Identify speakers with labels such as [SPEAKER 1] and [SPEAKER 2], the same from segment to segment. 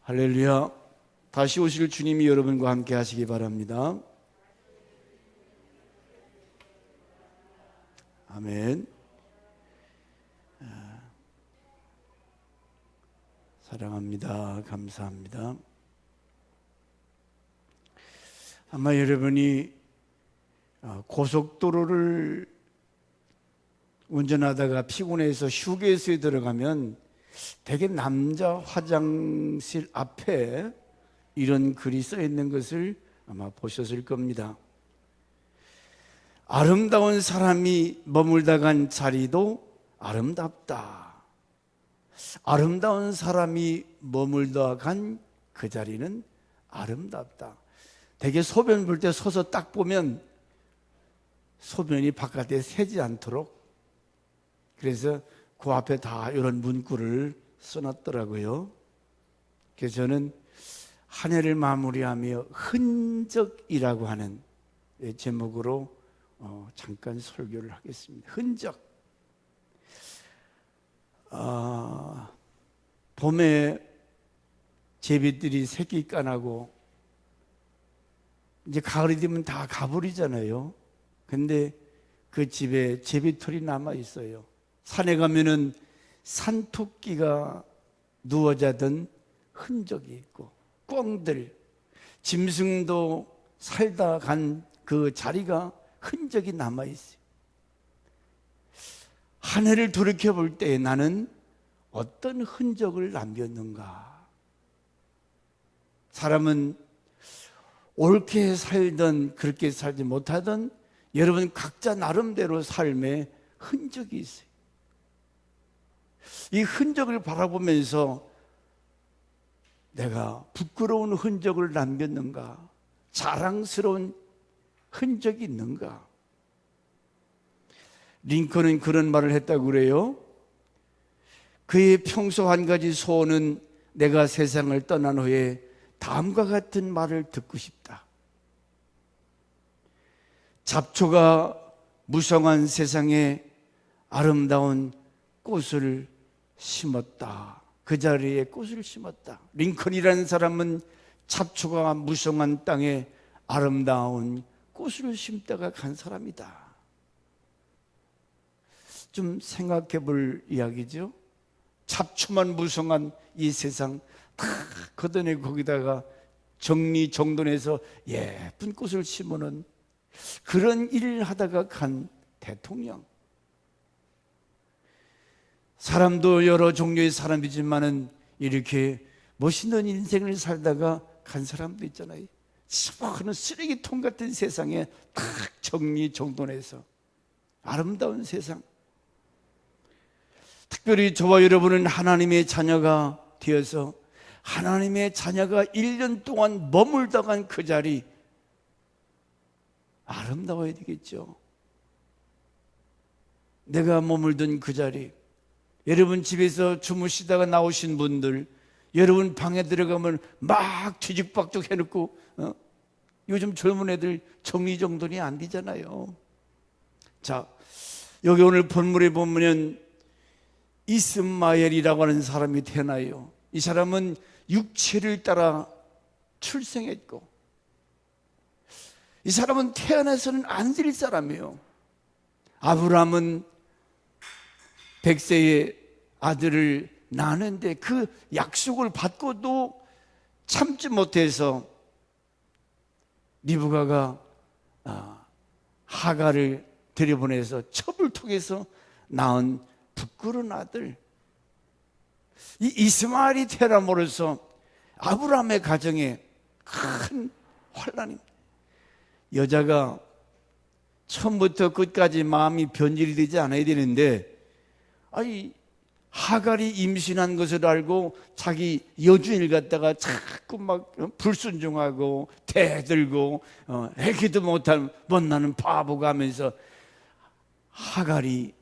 [SPEAKER 1] 할렐루야. 다시 오실 주님이 여러분과 함께 하시기 바랍니다. 아멘. 사랑합니다. 감사합니다. 아마 여러분이 고속도로를 운전하다가 피곤해서 휴게소에 들어가면 대개 남자 화장실 앞에 이런 글이 써 있는 것을 아마 보셨을 겁니다. 아름다운 사람이 머물다 간 자리도 아름답다. 아름다운 사람이 머물다 간 그 자리는 아름답다. 대개 소변 볼 때 서서 딱 보면 소변이 바깥에 새지 않도록, 그래서 그 앞에 다 이런 문구를 써놨더라고요. 그래서 저는 한 해를 마무리하며 흔적이라고 하는 제목으로 잠깐 설교를 하겠습니다. 흔적. 봄에 제비들이 새끼 까나고 이제 가을이 되면 다 가버리잖아요. 근데 그 집에 제비털이 남아 있어요. 산에 가면은 산토끼가 누워 자던 흔적이 있고, 꿩들, 짐승도 살다 간 그 자리가 흔적이 남아 있어요. 한 해를 돌이켜 볼 때 나는 어떤 흔적을 남겼는가? 사람은 옳게 살든 그렇게 살지 못하든 여러분 각자 나름대로 삶에 흔적이 있어요. 이 흔적을 바라보면서 내가 부끄러운 흔적을 남겼는가? 자랑스러운 흔적이 있는가? 링컨은 그런 말을 했다고 그래요. 그의 평소 한 가지 소원은 내가 세상을 떠난 후에 다음과 같은 말을 듣고 싶다. 잡초가 무성한 세상에 아름다운 꽃을 심었다. 그 자리에 꽃을 심었다. 링컨이라는 사람은 잡초가 무성한 땅에 아름다운 꽃을 심다가 간 사람이다. 좀 생각해 볼 이야기죠. 잡초만 무성한 이 세상 다 걷어내고 거기다가 정리정돈해서 예쁜 꽃을 심어놓은 그런 일을 하다가 간 대통령. 사람도 여러 종류의 사람이지만은 이렇게 멋있는 인생을 살다가 간 사람도 있잖아요. 수많은 쓰레기통 같은 세상에 딱 정리정돈해서 아름다운 세상. 특별히 저와 여러분은 하나님의 자녀가 되어서 하나님의 자녀가 1년 동안 머물다 간 그 자리 아름다워야 되겠죠. 내가 머물던 그 자리, 여러분 집에서 주무시다가 나오신 분들, 여러분 방에 들어가면 막 뒤죽박죽 해놓고 요즘 젊은 애들 정리정돈이 안 되잖아요. 자, 여기 오늘 본문에 보면 이스마엘이라고 하는 사람이 태어나요. 이 사람은 육체를 따라 출생했고, 이 사람은 태어나서는 안 될 사람이에요. 아브라함은 100세의 아들을 낳는데 그 약속을 받고도 참지 못해서 리브가가 하가를 들여보내서 첩을 통해서 낳은 부끄러운 아들, 이 이스마엘이 태어남으로써 아브라함의 가정에 큰 환난입니다. 여자가 처음부터 끝까지 마음이 변질이 되지 않아야 되는데, 하갈이 임신한 것을 알고 자기 여주인을 갖다가 자꾸 막 불순종하고 대들고 애기도 못한 못나는 바보가 하면서 하갈이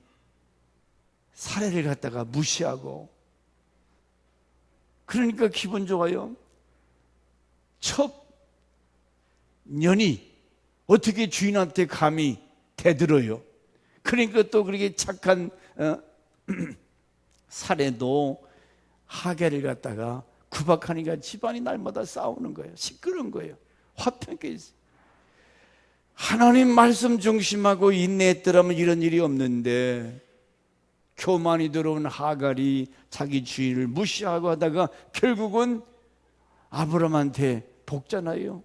[SPEAKER 1] 사례를 갖다가 무시하고, 그러니까 기분 좋아요. 첫 년이 어떻게 주인한테 감히 대들어요? 그러니까 또 그렇게 착한 사례도 하게를 갖다가 구박하니까 집안이 날마다 싸우는 거예요. 시끄러운 거예요. 화평케 있어요. 하나님 말씀 중심하고 인내했더라면 이런 일이 없는데, 교만이 들어온 하갈이 자기 주인을 무시하고 하다가 결국은 아브라함한테 복잖아요.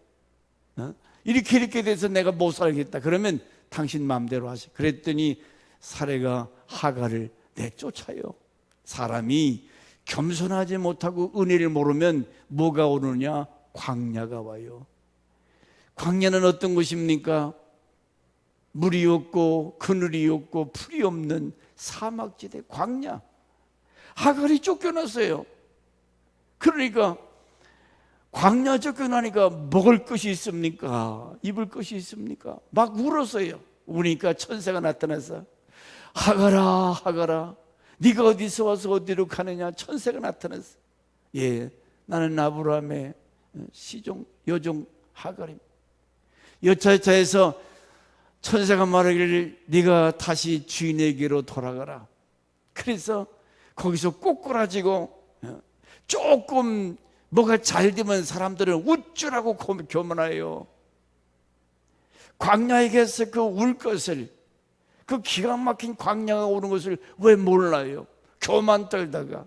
[SPEAKER 1] 이렇게 돼서 내가 못 살겠다. 그러면 당신 마음대로 하세요. 그랬더니 사례가 하갈을 내쫓아요. 사람이 겸손하지 못하고 은혜를 모르면 뭐가 오느냐? 광야가 와요. 광야는 어떤 곳입니까? 물이 없고 그늘이 없고 풀이 없는 사막지대, 광야. 하갈이 쫓겨났어요. 그러니까 광야 쫓겨나니까 먹을 것이 있습니까? 입을 것이 있습니까? 막 울었어요. 우니까 천사가 나타나서 하갈아, 하갈아, 네가 어디서 와서 어디로 가느냐? 천사가 나타났어. 예, 나는 아브라함의 시종, 여종 하갈입니다. 여차여차해서 천사가 말하기를 네가 다시 주인에게로 돌아가라. 그래서 거기서 꼬꾸라지고 조금 뭐가 잘 되면 사람들은 우쭐하고 교만해요. 광야에 가서 그 울 것을, 그 기가 막힌 광야가 오는 것을 왜 몰라요? 교만 떨다가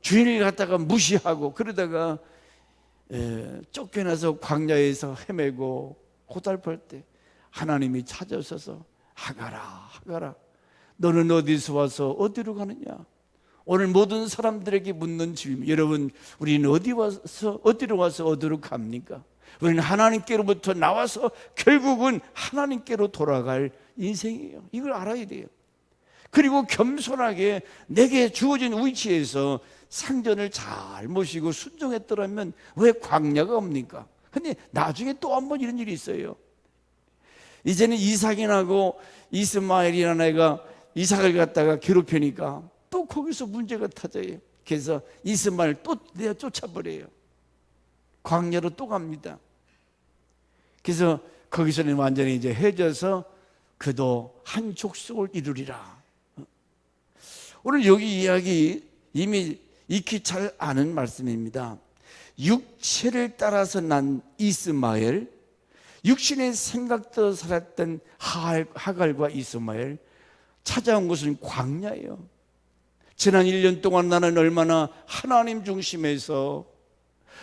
[SPEAKER 1] 주인을 갖다가 무시하고 그러다가 쫓겨나서 광야에서 헤매고 고달플 때 하나님이 찾아오셔서 하갈아, 하갈아, 너는 어디서 와서 어디로 가느냐? 오늘 모든 사람들에게 묻는 질문, 여러분, 우리는 어디로 와서 어디로 갑니까? 우리는 하나님께로부터 나와서 결국은 하나님께로 돌아갈 인생이에요. 이걸 알아야 돼요. 그리고 겸손하게 내게 주어진 위치에서 상전을 잘 모시고 순종했더라면 왜 광야가 옵니까? 근데 나중에 또 한 번 이런 일이 있어요. 이제는 이삭이 나고 이스마엘이라는 애가 이삭을 갖다가 괴롭히니까 또 거기서 문제가 터져요. 그래서 이스마엘 또 내가 쫓아버려요. 광야로 또 갑니다. 그래서 거기서는 완전히 이제 헤어져서 그도 한 족속을 이루리라. 오늘 여기 이야기 이미 익히 잘 아는 말씀입니다. 육체를 따라서 난 이스마엘, 육신의 생각대로 살았던 하갈과 이스마엘, 찾아온 것은 광야예요. 지난 1년 동안 나는 얼마나 하나님 중심에서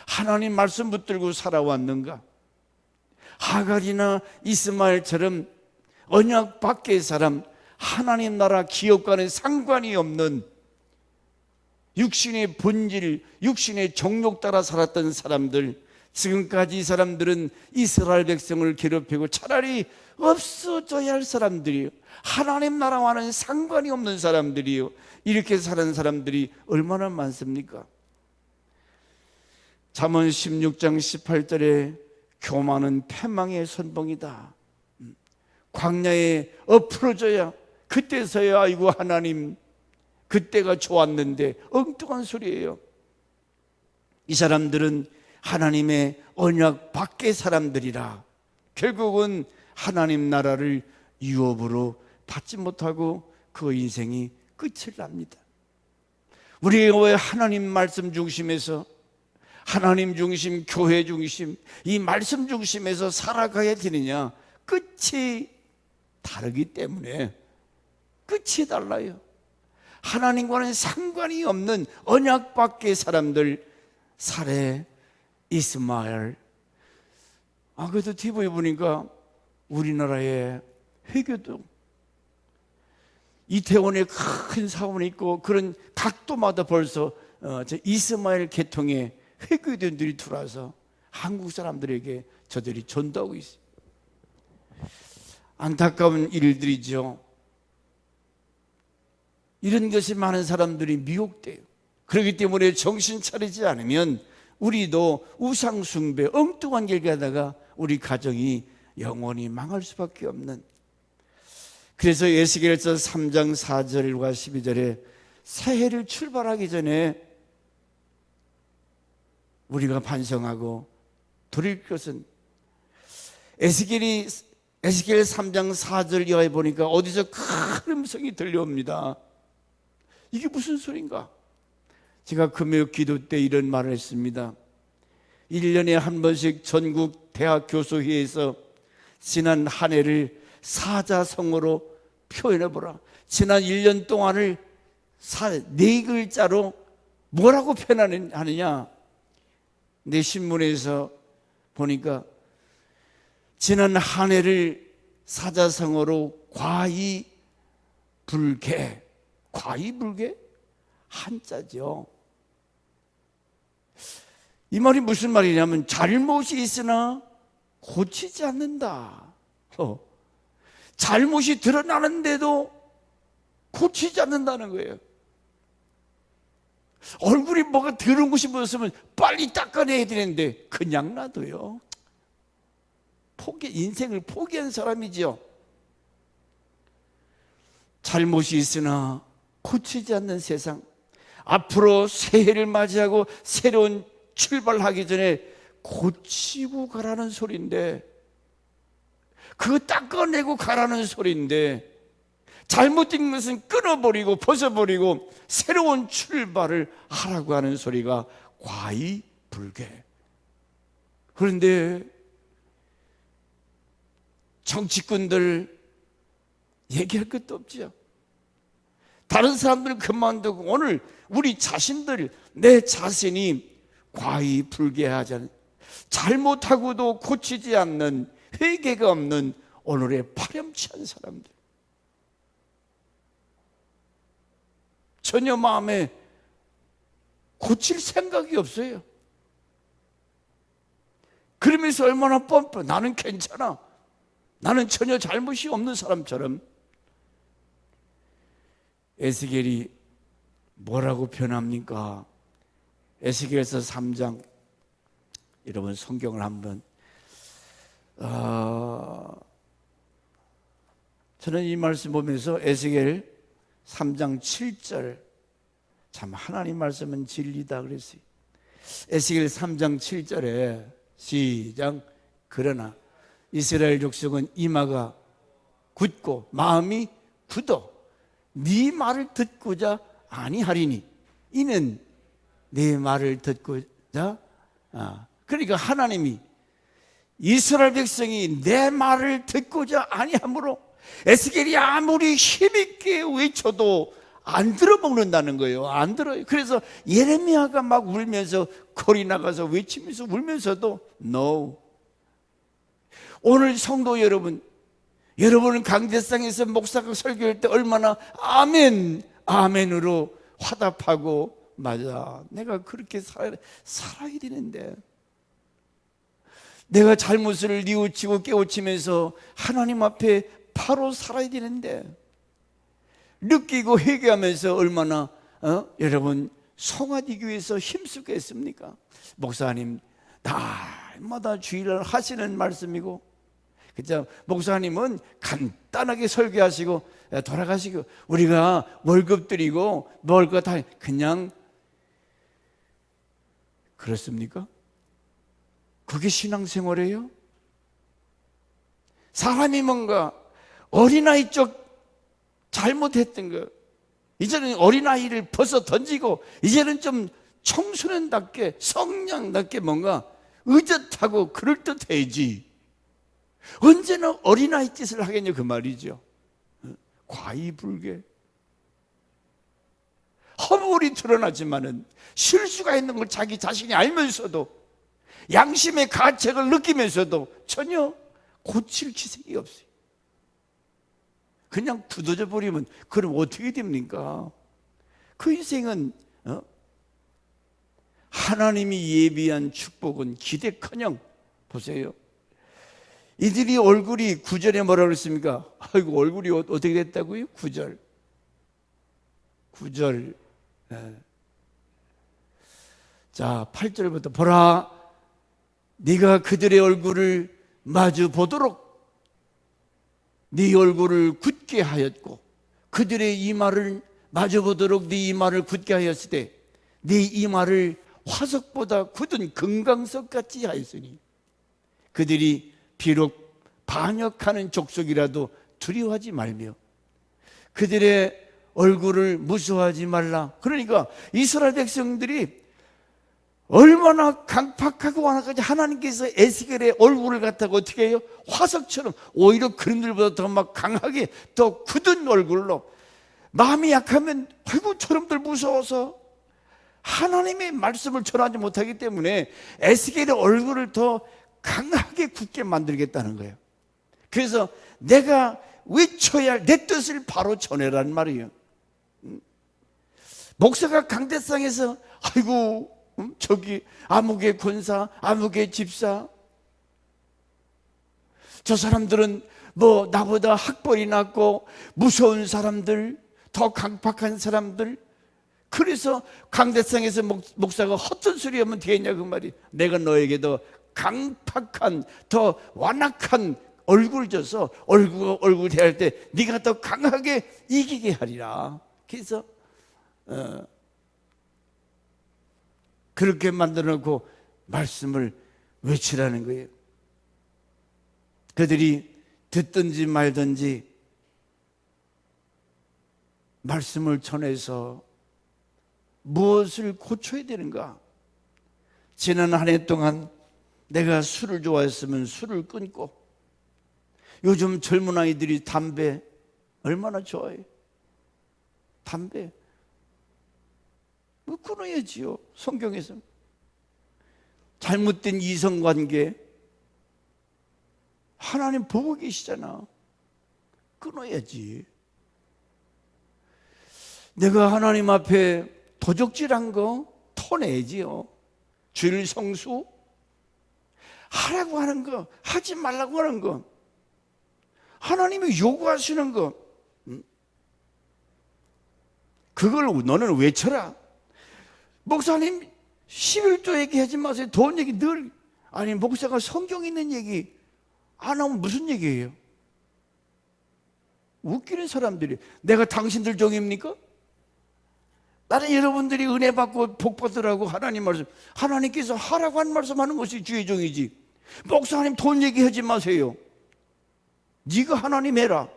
[SPEAKER 1] 하나님 말씀 붙들고 살아왔는가. 하갈이나 이스마엘처럼 언약 밖의 사람, 하나님 나라 기업과는 상관이 없는 육신의 본질, 육신의 정욕 따라 살았던 사람들, 지금까지 이 사람들은 이스라엘 백성을 괴롭히고 차라리 없어져야 할 사람들이요, 하나님 나라와는 상관이 없는 사람들이요, 이렇게 사는 사람들이 얼마나 많습니까? 잠언 16장 18절에 교만은 패망의 선봉이다. 광야에 엎어져야 그때서야 아이고 하나님 그때가 좋았는데, 엉뚱한 소리예요. 이 사람들은 하나님의 언약 밖의 사람들이라 결국은 하나님 나라를 유업으로 받지 못하고 그 인생이 끝을 납니다. 우리가 왜 하나님 말씀 중심에서, 하나님 중심, 교회 중심, 이 말씀 중심에서 살아가야 되느냐? 끝이 다르기 때문에. 끝이 달라요. 하나님과는 상관이 없는 언약 밖의 사람들, 사례, 이스마엘. 그래도 TV에 보니까 우리나라의 회교도 이태원에 큰 사원이 있고 그런 각도마다 벌써 이스마엘 계통의 회교인들이 들어와서 한국 사람들에게 저들이 전도하고 있어요. 안타까운 일들이죠. 이런 것이 많은 사람들이 미혹돼요. 그렇기 때문에 정신 차리지 않으면 우리도 우상숭배, 엉뚱한 길 가다가 우리 가정이 영원히 망할 수밖에 없는. 그래서 에스겔서 3장 4절과 12절에 새해를 출발하기 전에 우리가 반성하고 드릴 것은, 에스겔 3장 4절 이하에 보니까 어디서 큰 음성이 들려옵니다. 이게 무슨 소린가? 제가 금요 기도 때 이런 말을 했습니다. 1년에 한 번씩 전국 대학 교수회에서 지난 한 해를 사자성어로 표현해보라. 지난 1년 동안을 네 글자로 뭐라고 표현하느냐. 내 신문에서 보니까 지난 한 해를 사자성어로 과의불개. 과의불개? 한자죠. 이 말이 무슨 말이냐면 잘못이 있으나 고치지 않는다. 잘못이 드러나는데도 고치지 않는다는 거예요. 얼굴이 뭐가 더러운 것이 보였으면 빨리 닦아내야 되는데 그냥 놔둬요. 인생을 포기한 사람이죠. 잘못이 있으나 고치지 않는 세상. 앞으로 새해를 맞이하고 새로운 출발하기 전에 고치고 가라는 소리인데, 그거 닦아내고 가라는 소리인데, 잘못된 것은 끊어버리고 벗어버리고 새로운 출발을 하라고 하는 소리가 과의불개. 그런데 정치꾼들 얘기할 것도 없지요. 다른 사람들은 그만두고 오늘 우리 자신들, 내 자신이 과의불개하지 않은, 잘못하고도 고치지 않는, 회개가 없는 오늘의 파렴치한 사람들, 전혀 마음에 고칠 생각이 없어요. 그러면서 얼마나 뻔뻔, 나는 괜찮아, 나는 전혀 잘못이 없는 사람처럼. 에스겔이 뭐라고 표현합니까? 에스겔서 3장, 여러분 성경을 한번, 저는 이 말씀 보면서 에스겔 3장 7절, 참 하나님 말씀은 진리다 그랬어요. 에스겔 3장 7절에 시작. 그러나 이스라엘 족속은 이마가 굳고 마음이 굳어 네 말을 듣고자 아니하리니 이는 네 말을 듣고자. 그러니까 하나님이, 이스라엘 백성이 내 말을 듣고자 아니하므로 에스겔이 아무리 힘있게 외쳐도 안 들어먹는다는 거예요. 안 들어요. 그래서 예레미야가 막 울면서 거리 나가서 외치면서 울면서도 No. 오늘 성도 여러분, 여러분은 강제상에서 목사가 설교할 때 얼마나 아멘, 아멘으로 화답하고, 맞아, 내가 그렇게 살아야 되는데, 내가 잘못을 뉘우치고 깨우치면서 하나님 앞에 바로 살아야 되는데, 느끼고 회개하면서 얼마나 여러분 송아지기 위해서 힘쓰겠습니까? 목사님 날마다 주일날 하시는 말씀이고, 그죠? 목사님은 간단하게 설교하시고 돌아가시고, 우리가 월급 드리고 먹을 거 다 그냥, 그렇습니까? 그게 신앙생활이에요? 사람이 뭔가 어린아이 쪽 잘못했던 거, 이제는 어린아이를 벗어 던지고 이제는 좀 청소년답게 성령답게 뭔가 의젓하고 그럴듯해야지, 언제나 어린아이 짓을 하겠냐 그 말이죠. 과의불개. 허물이 드러나지만은 실수가 있는 걸 자기 자신이 알면서도, 양심의 가책을 느끼면서도 전혀 고칠 기색이 없어요. 그냥 굳어져 버리면 그럼 어떻게 됩니까? 그 인생은 하나님이 예비한 축복은 기대커녕, 보세요, 이들이 얼굴이 9절에 뭐라 그랬습니까? 아이고, 얼굴이 어떻게 됐다고요? 9절. 자, 8절부터 보라, 네가 그들의 얼굴을 마주 보도록 네 얼굴을 굳게 하였고 그들의 이마를 마주 보도록 네 이마를 굳게 하였을 때 네 이마를 화석보다 굳은 금강석같이 하였으니 그들이 비록 반역하는 족속이라도 두려워하지 말며 그들의 얼굴을 무서워하지 말라. 그러니까 이스라엘 백성들이 얼마나 강팍하고 완악하지. 하나님께서 에스겔의 얼굴을 갖다가 어떻게 해요? 화석처럼, 오히려 그림들보다 더 막 강하게, 더 굳은 얼굴로, 마음이 약하면 아이고 저놈들 무서워서 하나님의 말씀을 전하지 못하기 때문에 에스겔의 얼굴을 더 강하게 굳게 만들겠다는 거예요. 그래서 내가 외쳐야 할 내 뜻을 바로 전해라는 말이에요. 목사가 강대상에서 아이고 저기 아무개 권사, 아무개 집사, 저 사람들은 뭐 나보다 학벌이 낮고 무서운 사람들, 더 강팍한 사람들, 그래서 강대상에서 목사가 헛된 소리 하면 되겠냐 그 말이. 내가 너에게 더 강팍한, 더 완악한 얼굴 줘서 얼굴 대할 때 네가 더 강하게 이기게 하리라. 그래서 그렇게 만들어 놓고 말씀을 외치라는 거예요. 그들이 듣든지 말든지 말씀을 전해서 무엇을 고쳐야 되는가? 지난 한 해 동안 내가 술을 좋아했으면 술을 끊고, 요즘 젊은 아이들이 담배 얼마나 좋아해? 담배 끊어야지요. 성경에서 잘못된 이성관계 하나님 보고 계시잖아. 끊어야지. 내가 하나님 앞에 도적질한 거 터내지요. 주일 성수 하라고 하는 거, 하지 말라고 하는 거, 하나님이 요구하시는 거, 그걸 너는 외쳐라. 목사님 11조 얘기하지 마세요. 돈 얘기 늘. 아니 목사가 성경 있는 얘기 안 하면 무슨 얘기예요? 웃기는 사람들이. 내가 당신들 종입니까? 나는 여러분들이 은혜 받고 복 받으라고 하나님 말씀, 하나님께서 하라고 한 말씀 하는 것이 주의 종이지. 목사님 돈 얘기하지 마세요. 네가 하나님 해라.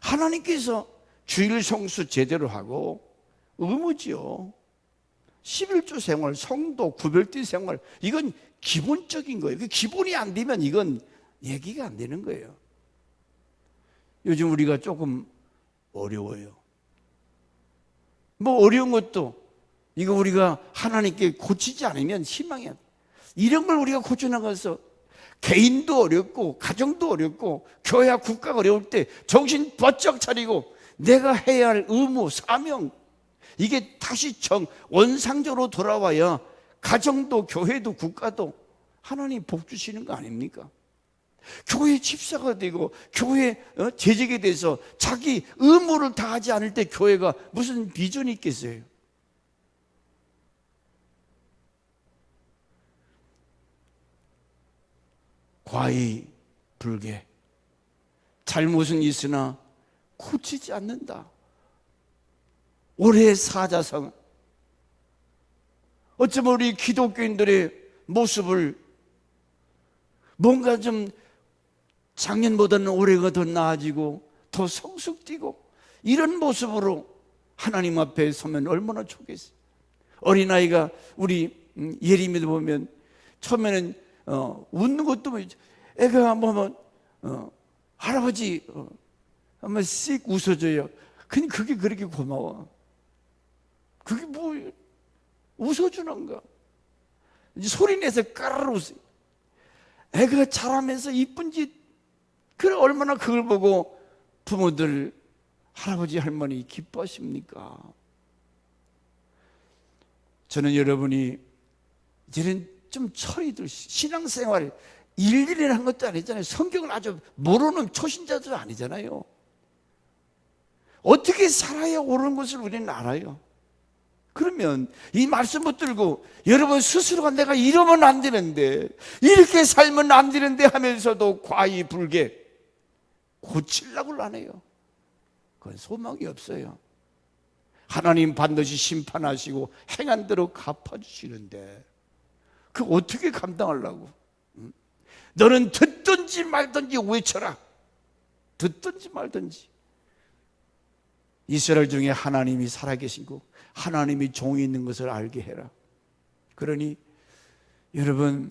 [SPEAKER 1] 하나님께서 주일 성수 제대로 하고 의무지요. 11조 생활, 성도, 구별된 생활, 이건 기본적인 거예요. 그 기본이 안 되면 이건 얘기가 안 되는 거예요. 요즘 우리가 조금 어려워요. 뭐 어려운 것도 이거 우리가 하나님께 고치지 않으면 희망이 안 돼. 이런 걸 우리가 고쳐나가서 개인도 어렵고 가정도 어렵고 교회와 국가가 어려울 때 정신 바짝 차리고 내가 해야 할 의무, 사명, 이게 다시 원상적으로 돌아와야 가정도 교회도 국가도 하나님 복 주시는 거 아닙니까? 교회 집사가 되고 교회 재직에 대해서 자기 의무를 다하지 않을 때 교회가 무슨 비전이 있겠어요? 과히 불개, 잘못은 있으나 고치지 않는다. 올해 사자성, 어쩌면 우리 기독교인들의 모습을 뭔가 좀 작년보다는 올해가 더 나아지고 더 성숙되고 이런 모습으로 하나님 앞에 서면 얼마나 좋겠어요. 어린아이가 우리 예림이도 보면 처음에는 웃는 것도 뭐 애가 할아버지 한번 씩 웃어줘요. 근데 그게 그렇게 고마워. 그게 뭐 웃어주는가? 이제 소리내서 까르르 웃어요. 애가 자라면서 이쁜지, 그래 얼마나 그걸 보고 부모들, 할아버지 할머니 기뻐하십니까? 저는 여러분이 이제는 좀 철이들, 신앙생활 일일이 한 것도 아니잖아요. 성경을 아주 모르는 초신자들 아니잖아요. 어떻게 살아야 옳은 것을 우리는 알아요. 그러면 이 말씀 붙들고 여러분 스스로가 내가 이러면 안 되는데, 이렇게 살면 안 되는데 하면서도 과히 불개 고치려고 안 해요. 그건 소망이 없어요. 하나님 반드시 심판하시고 행한 대로 갚아주시는데 그 어떻게 감당하려고? 너는 듣든지 말든지 외쳐라. 듣든지 말든지. 이스라엘 중에 하나님이 살아계시고 하나님이 종이 있는 것을 알게 해라. 그러니 여러분,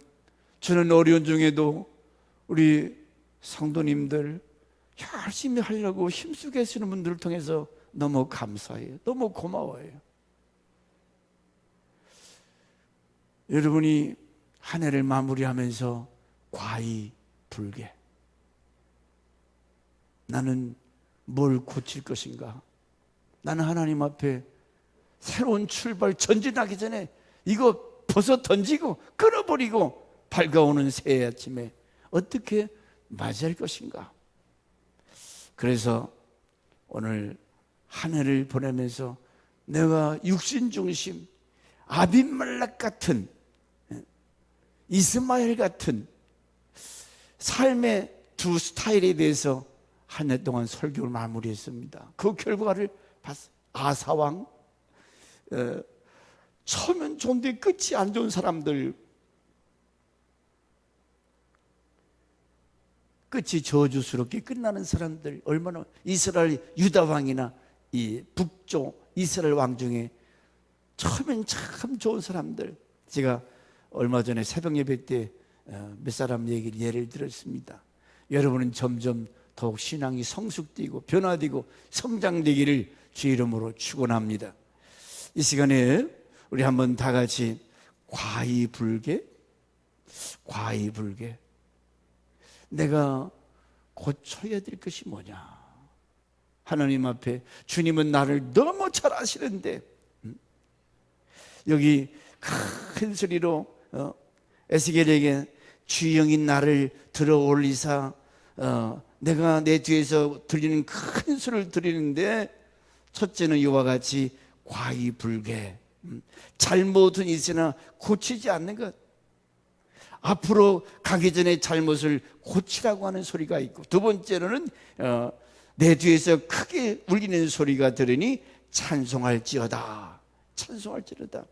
[SPEAKER 1] 저는 어려운 중에도 우리 성도님들 열심히 하려고 힘쓰게 하시는 분들을 통해서 너무 감사해요. 너무 고마워요. 여러분이 한 해를 마무리하면서 과히 불게, 나는 뭘 고칠 것인가? 나는 하나님 앞에 새로운 출발, 전진하기 전에 이거 벗어 던지고 끊어버리고 밝아오는 새해 아침에 어떻게 맞이할 것인가? 그래서 오늘 한 해를 보내면서 내가 육신 중심, 아빈말락 같은, 이스마엘 같은 삶의 두 스타일에 대해서 한 해 동안 설교를 마무리했습니다. 그 결과를 봤어요. 아사왕, 처음엔 좋은데 끝이 안 좋은 사람들, 끝이 저주스럽게 끝나는 사람들, 얼마나 이스라엘 유다왕이나 이 북쪽 이스라엘 왕 중에 처음엔 참 좋은 사람들, 제가 얼마 전에 새벽 예배 때 몇 사람 얘기를 예를 들었습니다. 여러분은 점점 더욱 신앙이 성숙되고 변화되고 성장되기를 주 이름으로 축원합니다. 이 시간에 우리 한번 다 같이 과히 불게, 과히 불게, 내가 고쳐야 될 것이 뭐냐? 하나님 앞에 주님은 나를 너무 잘 아시는데, 여기 큰 소리로 에스겔에게 주영인 나를 들어 올리사, 내가 내 뒤에서 들리는 큰 소리를 들리는데, 첫째는 이와 같이 과히 불게, 잘못은 있으나 고치지 않는 것, 앞으로 가기 전에 잘못을 고치라고 하는 소리가 있고, 두 번째로는 내 뒤에서 크게 울리는 소리가 들으니 찬송할지어다, 찬송할지어다.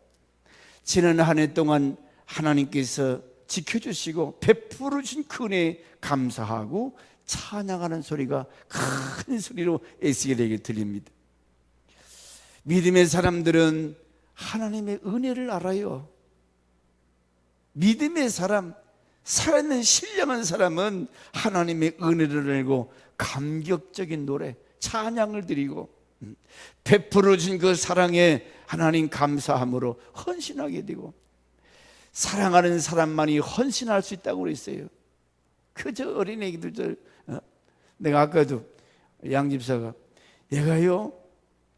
[SPEAKER 1] 지난 한 해 동안 하나님께서 지켜주시고 베풀어 주신 그 은혜에 감사하고 찬양하는 소리가 큰 소리로 에스겔에게 들립니다. 믿음의 사람들은 하나님의 은혜를 알아요. 믿음의 사람, 살아있는 신령한 사람은 하나님의 은혜를 알고 감격적인 노래, 찬양을 드리고 베풀어 준 그 사랑에 하나님 감사함으로 헌신하게 되고, 사랑하는 사람만이 헌신할 수 있다고 그랬어요. 그저 어린애기들, 내가 아까도 양집사가, 얘가요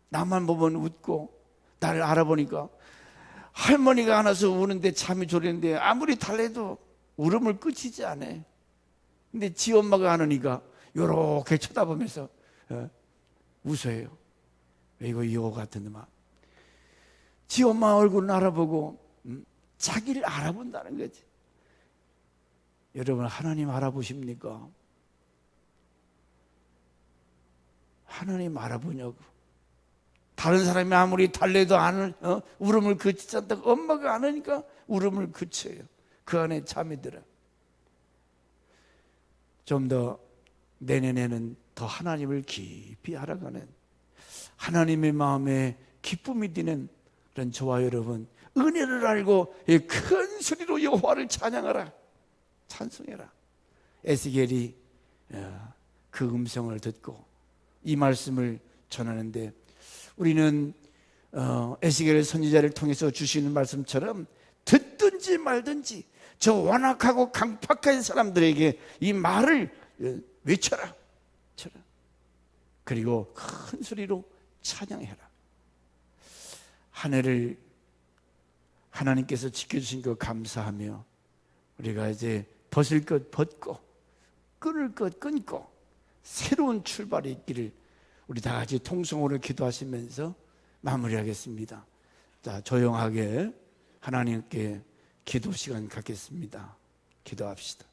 [SPEAKER 1] 나만 보면 웃고 나를 알아보니까 할머니가 안아서 우는데 잠이 졸리는데 아무리 달래도 울음을 그치지 않아. 근데 지 엄마가 안으니까 요렇게 쳐다보면서 웃어요. 이거 여우 같은 놈아. 지 엄마 얼굴은 알아보고 자기를 알아본다는 거지. 여러분, 하나님 알아보십니까? 하나님 알아보냐고. 다른 사람이 아무리 달래도 울음을 그치지 않다고 엄마가 안 하니까 울음을 그쳐요. 그 안에 잠이 들어. 좀 더 내년에는 더 하나님을 깊이 알아가는, 하나님의 마음에 기쁨이 드는 그런 저와 여러분, 은혜를 알고 큰 소리로 여호와를 찬양하라, 찬송해라. 에스겔이 그 음성을 듣고 이 말씀을 전하는데, 우리는 에스겔 선지자를 통해서 주시는 말씀처럼 듣든지 말든지 저 완악하고 강팍한 사람들에게 이 말을 외쳐라, 쳐라. 그리고 큰 소리로 찬양해라. 한 해를 하나님께서 지켜주신 거 감사하며 우리가 이제 벗을 것 벗고 끊을 것 끊고 새로운 출발이 있기를 우리 다 같이 통성으로 기도하시면서 마무리하겠습니다. 자, 조용하게 하나님께 기도 시간 갖겠습니다. 기도합시다.